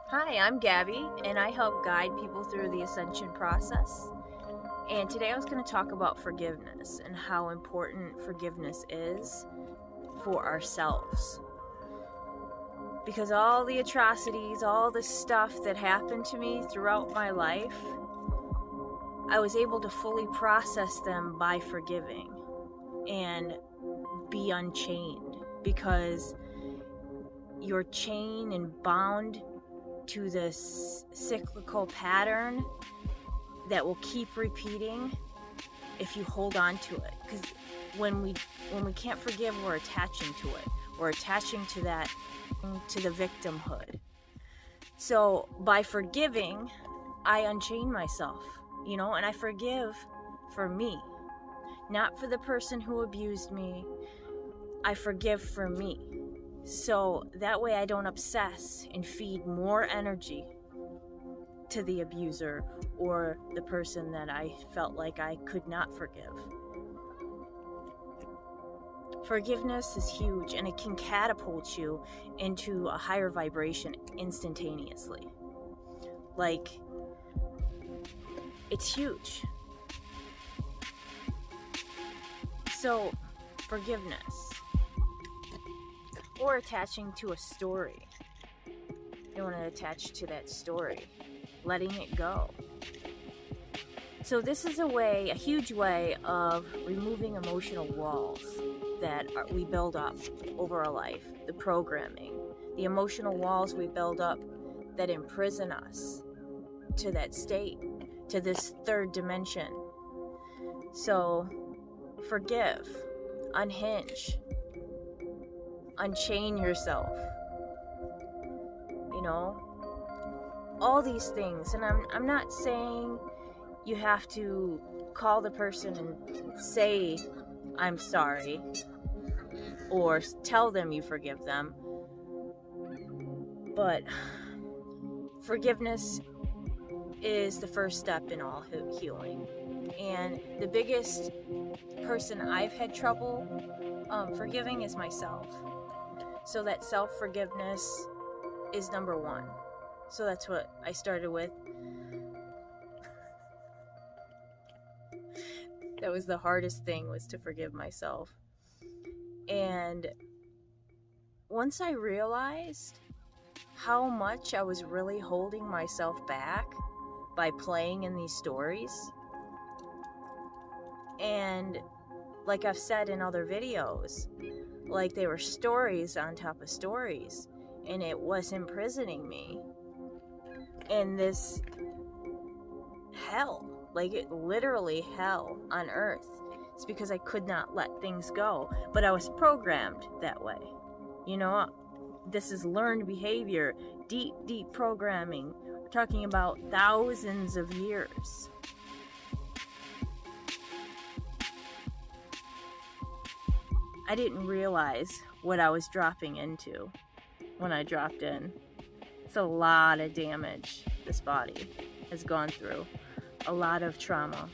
Hi, I'm Gabby, and I help guide people through the ascension process. And today I was going to talk about forgiveness and how important forgiveness is for ourselves. Because all the atrocities, all the stuff that happened to me throughout my life, I was able to fully process them by forgiving and be unchained. Because you're chained and bound to this cyclical pattern that will keep repeating if you hold on to it. Because when we can't forgive, we're attaching to it. We're attaching to that, to the victimhood. So by forgiving, I unchain myself, and I forgive for me, not for the person who abused me. I forgive for me. So that way I don't obsess and feed more energy to the abuser or the person that I felt like I could not forgive. Forgiveness is huge, and it can catapult you into a higher vibration instantaneously. Like, it's huge. So, forgiveness. Or attaching to a story. You want to attach to that story. Letting it go. So this is a huge way of removing emotional walls that we build up over our life. The programming. The emotional walls we build up that imprison us to that state. To this third dimension. So, forgive. Unhinge. Unchain yourself, all these things. And I'm not saying you have to call the person and say I'm sorry or tell them you forgive them, but forgiveness is the first step in all healing. And the biggest person I've had trouble forgiving is myself. So that self-forgiveness is number one. So that's what I started with. That was the hardest thing, was to forgive myself. And once I realized how much I was really holding myself back by playing in these stories, and like I've said in other videos, like they were stories on top of stories, and it was imprisoning me in this hell, like it literally hell on earth. It's because I could not let things go, but I was programmed that way. This is learned behavior, deep programming. We're talking about thousands of years. I didn't realize what I was dropping into when I dropped in. It's a lot of damage this body has gone through. A lot of trauma.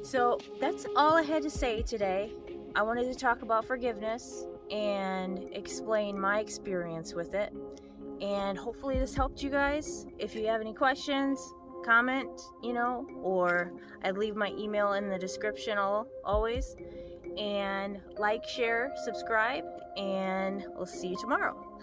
So that's all I had to say today. I wanted to talk about forgiveness and explain my experience with it. And hopefully this helped you guys. If you have any questions, comment, or I'd leave my email in the description always. And like, share, subscribe, and we'll see you tomorrow.